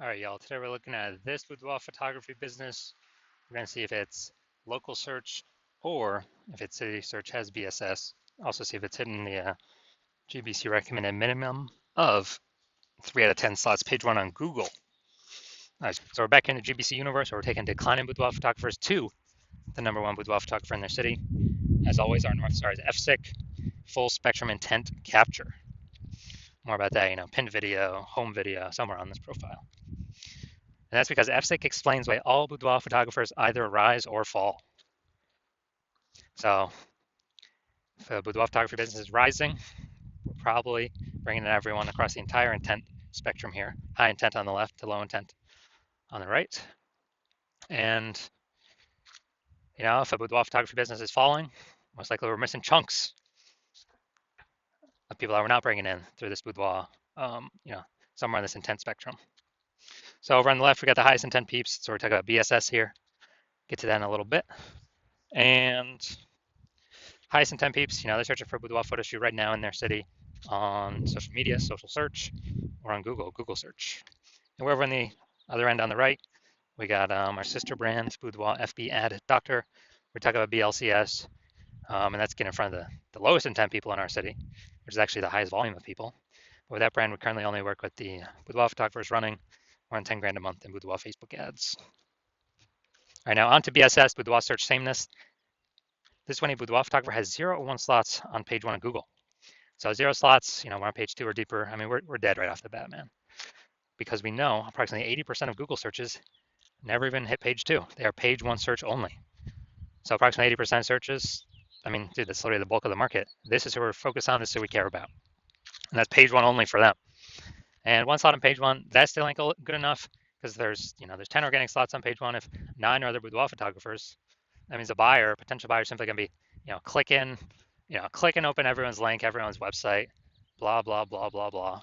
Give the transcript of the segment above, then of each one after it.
All right, y'all. Today we're looking at this boudoir photography business. We're going to see if it's local search or if its city search has BSS. Also see if it's hitting the GBC recommended minimum of 3 out of 10 slots, page 1 on Google. All right, so we're back in the GBC universe where we're taking declining boudoir photographers to the #1 boudoir photographer in their city. As always, our North Star is FSIC, full spectrum intent capture. More about that, pinned video, home video, somewhere on this profile. And that's because FSIC explains why all boudoir photographers either rise or fall. So if a boudoir photography business is rising, we're probably bringing in everyone across the entire intent spectrum here. High intent on the left to low intent on the right. And, if a boudoir photography business is falling, most likely we're missing chunks of people that we're not bringing in through this boudoir, somewhere on this intent spectrum. So over on the left, we got the highest intent peeps. So we're talking about BSS here. Get to that in a little bit. And highest intent peeps, they're searching for a boudoir photo shoot right now in their city on social media, social search, or on Google search. And we're over on the other end on the right, we got our sister brand, Boudoir FB Ad Doctor. We're talking about BLCS, and that's getting in front of the lowest intent people in our city, which is actually the highest volume of people. But with that brand, we currently only work with the boudoir photographers running around 10 grand a month in boudoir Facebook ads. All right, now on to BSS, boudoir search sameness. This is when a boudoir photographer has 0 or 1 slots on page 1 of Google. So 0 slots, we're on page 2 or deeper. I mean, we're dead right off the bat, man. Because we know approximately 80% of Google searches never even hit page 2. They are page 1 search only. So approximately 80% of searches, I mean, dude, that's literally the bulk of the market. This is who we're focused on. This is who we care about. And that's page 1 only for them. And 1 slot on page 1, that still ain't good enough because there's 10 organic slots on page 1. If 9 are other boudoir photographers, that means a buyer, potential buyer, simply gonna be, click and open everyone's link, everyone's website, blah, blah, blah, blah, blah.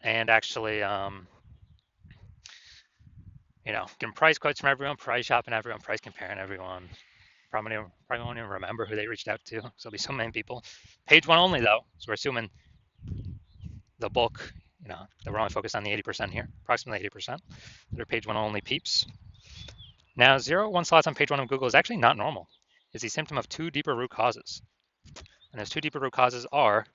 And actually, getting price quotes from everyone, price shopping everyone, price comparing everyone. Probably won't even remember who they reached out to. So it'll be so many people. Page 1 only though. So we're assuming the bulk, that we're only focused on the 80% here, approximately 80%. That are page 1 only peeps. Now, 0 1 slots on page 1 of Google is actually not normal. It's a symptom of 2 deeper root causes. And those 2 deeper root causes are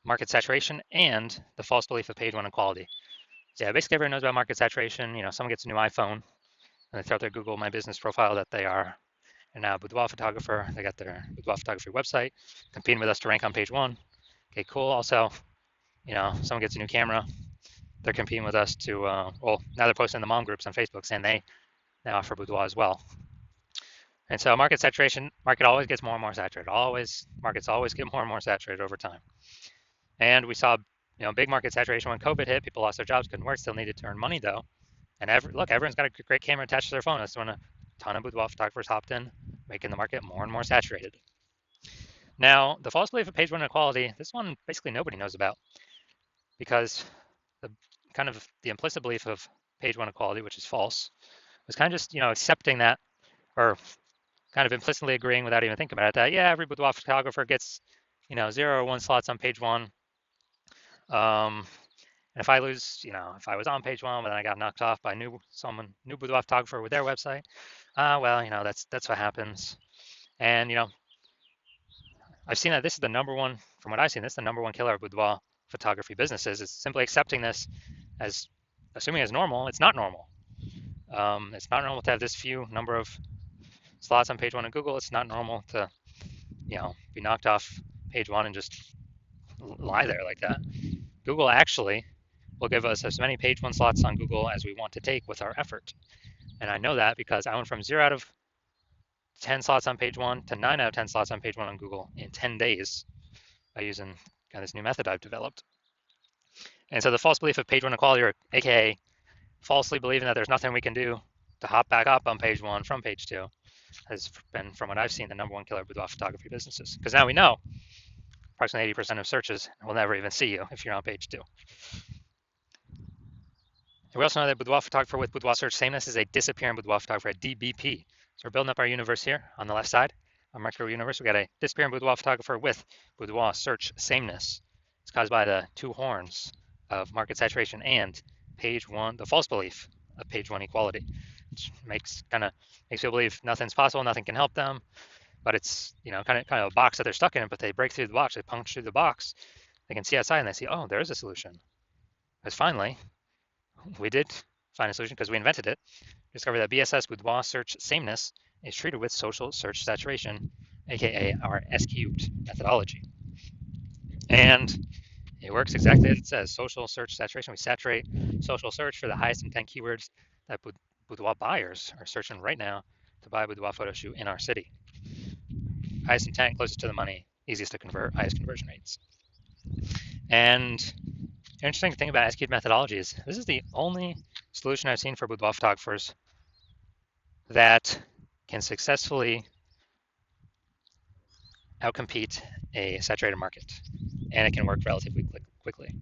market saturation and the false belief of page 1 equality. So yeah, basically everyone knows about market saturation. Someone gets a new iPhone and they throw out their Google My Business profile that they are now a boudoir photographer. They got their boudoir photography website, competing with us to rank on page 1. Okay, cool. Also, someone gets a new camera. They're competing with us to, now they're posting in the mom groups on Facebook saying they offer boudoir as well. And so market saturation, market always gets more and more saturated. Markets always get more and more saturated over time. And we saw, big market saturation when COVID hit. People lost their jobs, couldn't work, still needed to earn money though. And everyone's got a great camera attached to their phone. That's when a ton of boudoir photographers hopped in, making the market more and more saturated. Now, the false belief of page 1 equality, this one basically nobody knows about because the implicit belief of page 1 equality, which is false, was kind of just, accepting that or kind of implicitly agreeing without even thinking about it that, yeah, every boudoir photographer gets, 0 or 1 slots on page 1. And if I lose, if I was on page 1, but then I got knocked off by new boudoir photographer with their website, well, that's what happens. And, I've seen that this is the #1, from what I've seen, this is the #1 killer of boudoir photography businesses. It's simply accepting this as, assuming it's normal. It's not normal. It's not normal to have this few number of slots on page 1 of Google. It's not normal to, be knocked off page 1 and just lie there like that. Google actually will give us as many page 1 slots on Google as we want to take with our effort. And I know that because I went from 0 out of 10 slots on page 1 to 9 out of 10 slots on page 1 on Google in 10 days by using this new method I've developed. And so the false belief of page 1 equality, or aka falsely believing that there's nothing we can do to hop back up on page 1 from page 2, has been, from what I've seen, the #1 killer of boudoir photography businesses. Because now we know approximately 80% of searches will never even see you if you're on page 2. And we also know that boudoir photographer with boudoir search sameness is a disappearing boudoir photographer, a DBP. So we're building up our universe here on the left side, our micro universe. We got a disappearing boudoir photographer with boudoir search sameness. It's caused by the 2 horns of market saturation and page 1, the false belief of page one equality, which makes people believe nothing's possible, nothing can help them, but it's kind of a box that they're stuck in. But they break through the box, they punch through the box, they can see outside and they see, oh, there is a solution. Because finally, we did find a solution because we invented it. Discover that BSS Boudoir search sameness is treated with social search saturation, aka our S cubed methodology. And it works exactly as it says, social search saturation. We saturate social search for the highest intent keywords that boudoir buyers are searching right now to buy a boudoir photo shoot in our city. Highest intent, closest to the money, easiest to convert, highest conversion rates. And the interesting thing about S cubed methodology is this is the only solution I've seen for boudoir photographers that can successfully outcompete a saturated market, and it can work relatively quickly.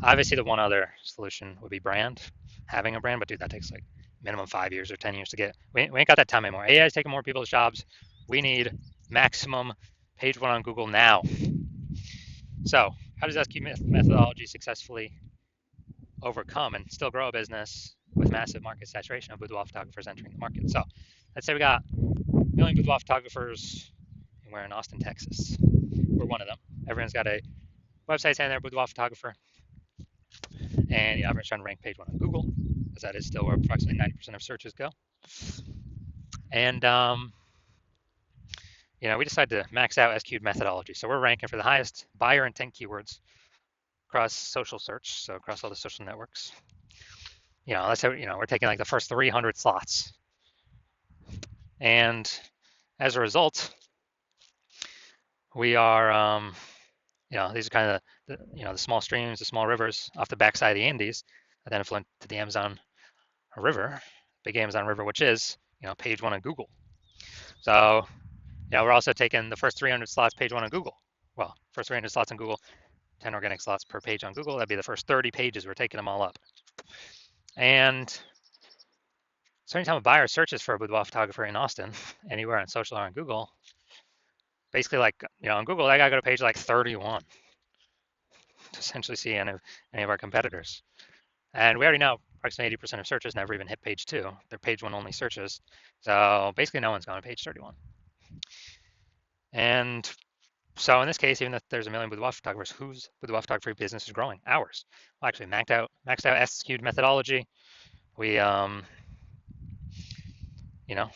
Obviously, the one other solution would be brand, having a brand, but dude, that takes like minimum 5 years or 10 years to get. We ain't got that time anymore. AI is taking more people's jobs. We need maximum page one on Google now. So how does SQ methodology successfully overcome and still grow a business with massive market saturation of boudoir photographers entering the market? So let's say we got a million boudoir photographers and we're in Austin, Texas. We're one of them. Everyone's got a website saying they're a boudoir photographer, and everyone's trying to rank page one on Google, because that is still where approximately 90% of searches go. And we decided to max out SQ'd methodology. So we're ranking for the highest buyer intent keywords across social search, so across all the social networks. Let's say we're taking like the first 300 slots, and as a result, we are these are kind of the small streams, the small rivers off the backside of the Andes that then flow into the Amazon River, big Amazon River, which is page one on Google. So we're also taking the first 300 slots page one on Google. Well, first 300 slots on Google, 10 organic slots per page on Google. That'd be the first 30 pages. We're taking them all up. And so anytime a buyer searches for a boudoir photographer in Austin, anywhere on social or on Google, basically like on Google, I gotta go to page like 31 to essentially see any of our competitors. And we already know approximately 80% of searches never even hit page two. They're page one only searches. So basically no one's gone to page 31. And so in this case, even if there's a million boudoir photographers, whose boudoir photography business is growing? Ours. Well, actually maxed out S-skewed methodology. We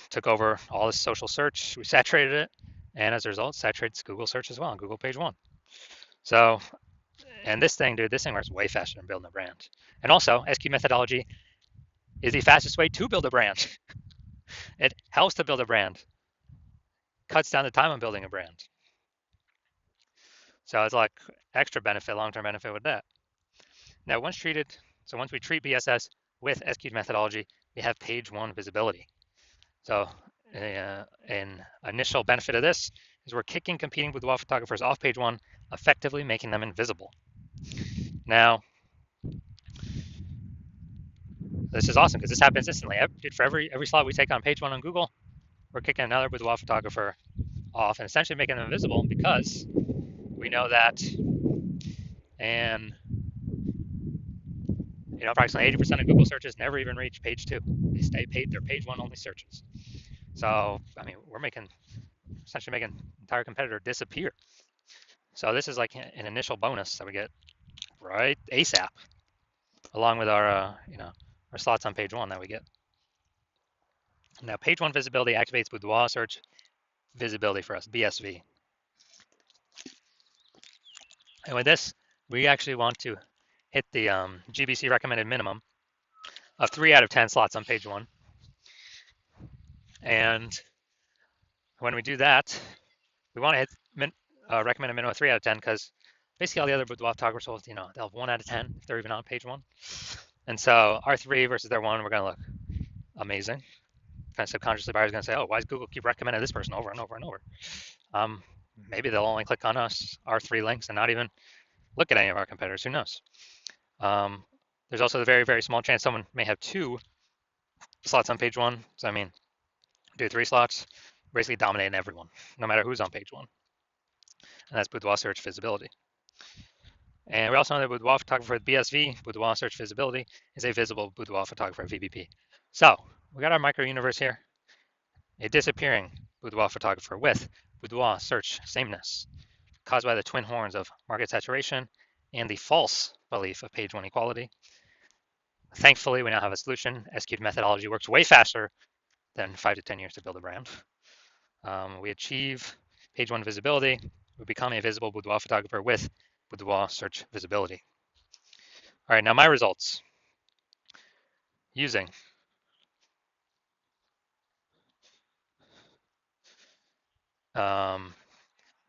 took over all this social search. We saturated it, and as a result, saturated Google search as well on Google page one. So, and this thing works way faster than building a brand. And also, SQ methodology is the fastest way to build a brand. It helps to build a brand, cuts down the time on building a brand. So it's like extra benefit, long-term benefit with that. Now, once we treat BSS with SQ methodology, we have page one visibility. So an initial benefit of this is we're kicking competing boudoir photographers off page one, effectively making them invisible. Now, this is awesome because this happens instantly. For every slot we take on page one on Google, we're kicking another boudoir photographer off and essentially making them invisible, because we know that approximately 80% of Google searches never even reach page two. They stay they're page one only searches. So, we're essentially making an entire competitor disappear. So this is like an initial bonus that we get right ASAP, along with our slots on page one that we get. Now, page one visibility activates boudoir search visibility for us, BSV. And with this, we actually want to hit the GBC recommended minimum of 3 out of 10 slots on page one. And when we do that, we want to hit recommended minimum of 3 out of 10, because basically all the other boudoir photographers will, they'll have 1 out of 10 if they're even on page one. And so our 3 versus their 1, we're going to look amazing. Kind of subconsciously, buyers are going to say, oh, why does Google keep recommending this person over and over and over? Maybe they'll only click on our 3 links and not even look at any of our competitors. Who knows? There's also the very, very small chance someone may have 2 slots on page one. So, do 3 slots, basically dominating everyone, no matter who's on page one. And that's boudoir search visibility. And we also know that boudoir photographer with BSV, boudoir search visibility, is a visible boudoir photographer VBP. So we got our micro universe here, a disappearing boudoir photographer with boudoir search sameness, caused by the twin horns of market saturation and the false belief of page one equality. Thankfully, we now have a solution. SQ'd methodology works way faster than 5 to 10 years to build a brand. We achieve page one visibility. We become a visible boudoir photographer with boudoir search visibility. All right, now my results using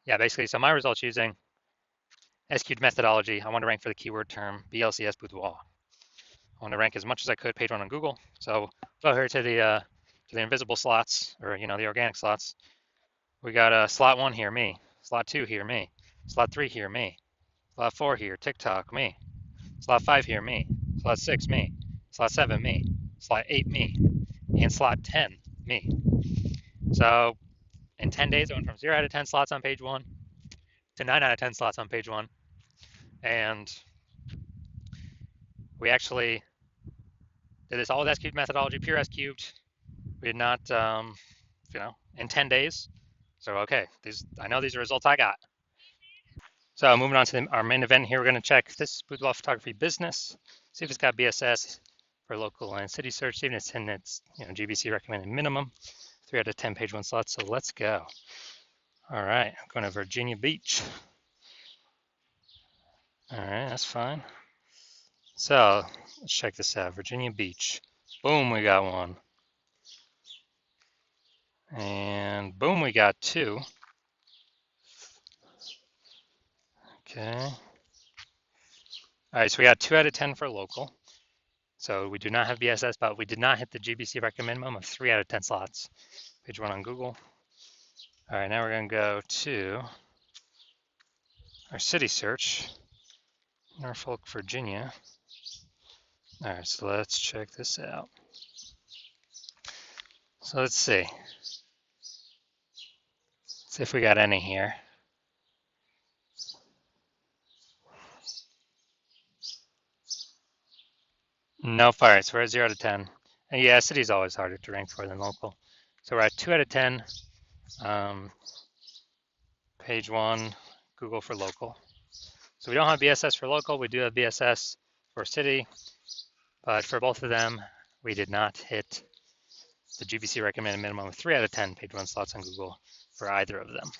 basically, so my results using SQ'd methodology. I want to rank for the keyword term BLCS boudoir. I want to rank as much as I could page one on Google. So go here to the invisible slots, or the organic slots. We got slot 1 here, me. Slot 2 here, me. Slot 3 here, me. Slot 4 here, TikTok, me. Slot 5 here, me. Slot 6, me. Slot 7, me. Slot 8, me. And slot 10, me. So in 10 days, I went from 0 out of 10 slots on page 1 to 9 out of 10 slots on page 1. And we actually did this all with S-cubed methodology, pure S-cubed. We did not, in 10 days. So, okay, I know these are results I got. So moving on to our main event here, we're going to check this boudoir photography business, see if it's got BSS for local and city search, even if it's in its GBC recommended minimum, 3 out of 10 page one slots. So let's go. All right, I'm going to Virginia Beach. All right, that's fine. So let's check this out. Virginia Beach. Boom, we got one. And boom, we got 2. Okay. All right, so we got 2 out of 10 for local. So we do not have BSS, but we did not hit the GBC recommend minimum of 3 out of 10 slots. Page 1 on Google. All right, now we're going to go to our city search, Norfolk, Virginia. All right, so let's check this out. So let's see. Let's see if we got any here. Nope. All right, so we're at 0 to 10. And yeah, city's always harder to rank for than local. So we're at 2 out of 10. Page 1, Google for local. So we don't have BSS for local. We do have BSS for city. But for both of them, we did not hit the GBC recommended minimum of 3 out of 10 page 1 slots on Google for either of them.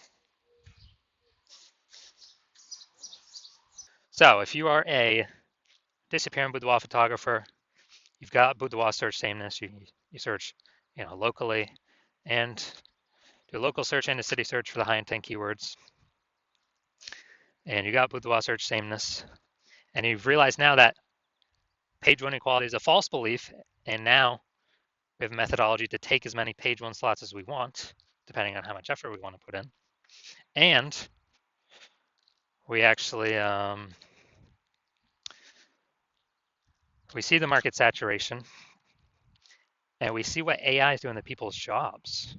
So if you are a disappearing boudoir photographer, you've got boudoir search sameness, you search locally, and do a local search and a city search for the high intent keywords, and you got boudoir search sameness, and you've realized now that page 1 equality is a false belief, and now we have a methodology to take as many page 1 slots as we want, depending on how much effort we want to put in. And we actually we see the market saturation, and we see what AI is doing to people's jobs.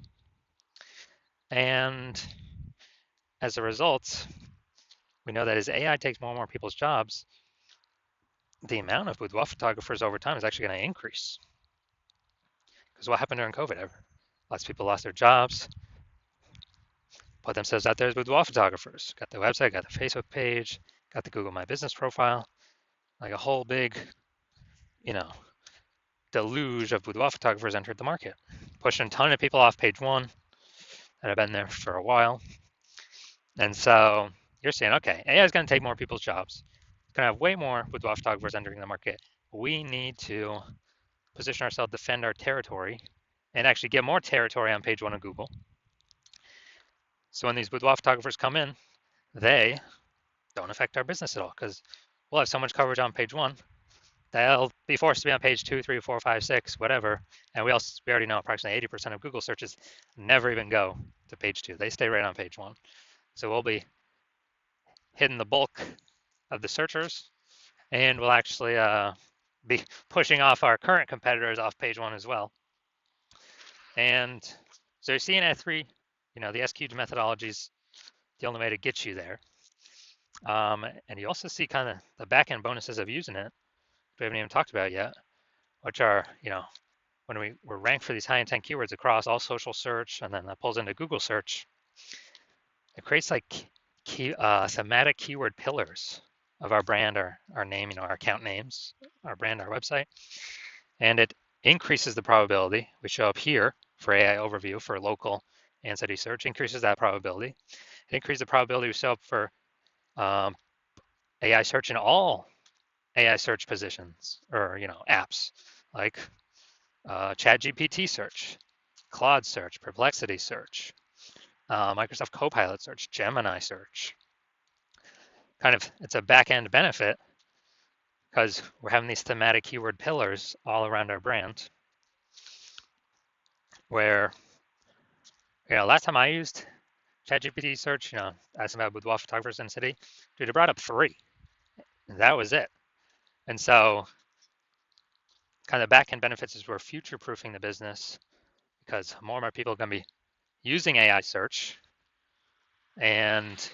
And as a result, we know that as AI takes more and more people's jobs, the amount of boudoir photographers over time is actually going to increase. Because what happened during COVID? Lots of people lost their jobs, put themselves out there as boudoir photographers, got the website, got the Facebook page, got the Google My Business profile, like a whole big, deluge of boudoir photographers entered the market, pushing a ton of people off page 1 that have been there for a while. And so you're saying, okay, AI is going to take more people's jobs. It's going to have way more boudoir photographers entering the market. We need to position ourselves, defend our territory, and actually get more territory on page 1 of Google. So when these boudoir photographers come in, they don't affect our business at all, because we'll have so much coverage on page 1. They'll be forced to be on page 2, 3, 4, 5, 6, whatever. And we already know approximately 80% of Google searches never even go to page 2. They stay right on page 1. So we'll be hitting the bulk of the searchers, and we'll actually be pushing off our current competitors off page 1 as well. And so you're seeing at 3, the SQ'd methodology is the only way to get you there. And you also see kind of the back end bonuses of using it, we haven't even talked about yet, which are, when we're ranked for these high intent keywords across all social search, and then that pulls into Google search, it creates like thematic keyword pillars of our brand, our name, our account names, our brand, our website, and it increases the probability. We show up here for AI overview for local and city search, increases that probability. It increases the probability we show up for um, AI search in all AI search positions or apps like ChatGPT search, Claude search, Perplexity search, Microsoft Copilot search, Gemini search. Kind of, it's a back end benefit because we're having these thematic keyword pillars all around our brand. Where, last time I used ChatGPT search, asking about boudoir photographers in the city, dude, it brought up 3. That was it. And so, kind of back end benefits is we're future proofing the business because more and more people are going to be using AI search and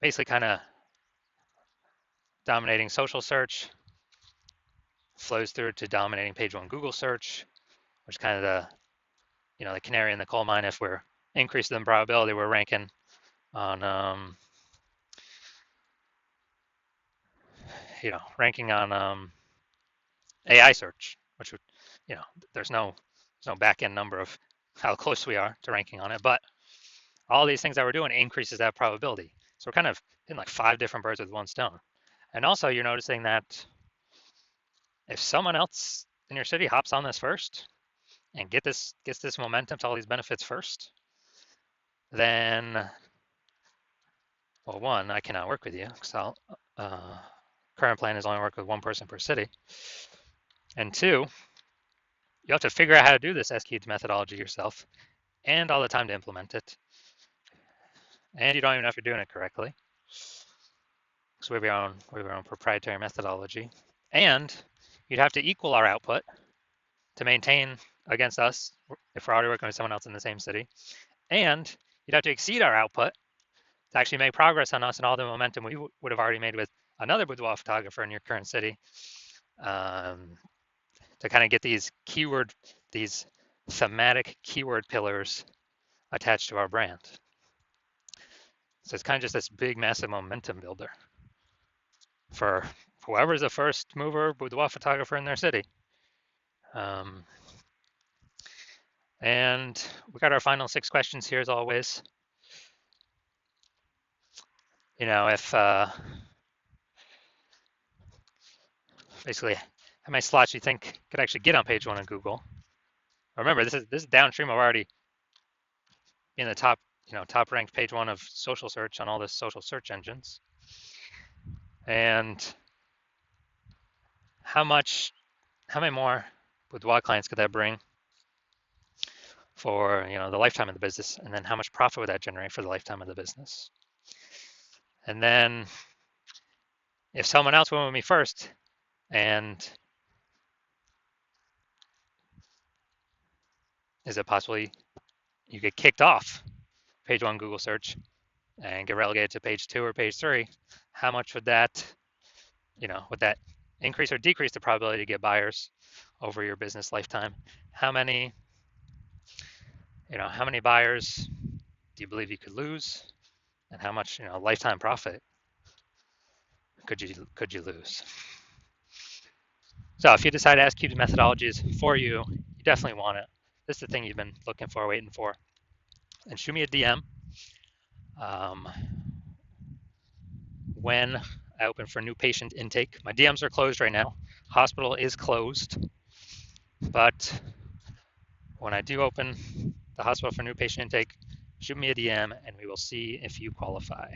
basically kind of dominating social search, flows through to dominating page 1 Google search, which is kind of the canary in the coal mine. If we're increasing the probability, we're ranking on AI search, which would, there's no back end number of how close we are to ranking on it, but all these things that we're doing increases that probability. So we're kind of hitting like 5 different birds with one stone. And also you're noticing that if someone else in your city hops on this first and gets this momentum to all these benefits first, then, well, one, I cannot work with you because current plan is only work with 1 person per city. And 2, you have to figure out how to do this SQ methodology yourself and all the time to implement it. And you don't even know if you're doing it correctly. So we have our own proprietary methodology. And you'd have to equal our output to maintain against us if we're already working with someone else in the same city. And you'd have to exceed our output to actually make progress on us and all the momentum we would have already made with another boudoir photographer in your current city, to kind of get these thematic keyword pillars attached to our brand. So it's kind of just this big, massive momentum builder for whoever's the first mover boudoir photographer in their city. And we got our final 6 questions here as always. If basically how many slots you think could actually get on page 1 of Google. Remember, this is downstream of already in the top ranked page 1 of social search on all the social search engines. And how many more boudoir clients could that bring for the lifetime of the business, and then how much profit would that generate for the lifetime of the business? And then if someone else went with me first and is it possible you get kicked off page 1 Google search and get relegated to page 2 or page 3? How much would that increase or decrease the probability to get buyers over your business lifetime? How many buyers do you believe you could lose, and how much lifetime profit could you lose? So if you decide SQ methodology is for you, you definitely want it. This is the thing you've been looking for, waiting for. And shoot me a DM when I open for new patient intake. My DMs are closed right now. Hospital is closed, but when I do open the hospital for new patient intake, shoot me a DM and we will see if you qualify.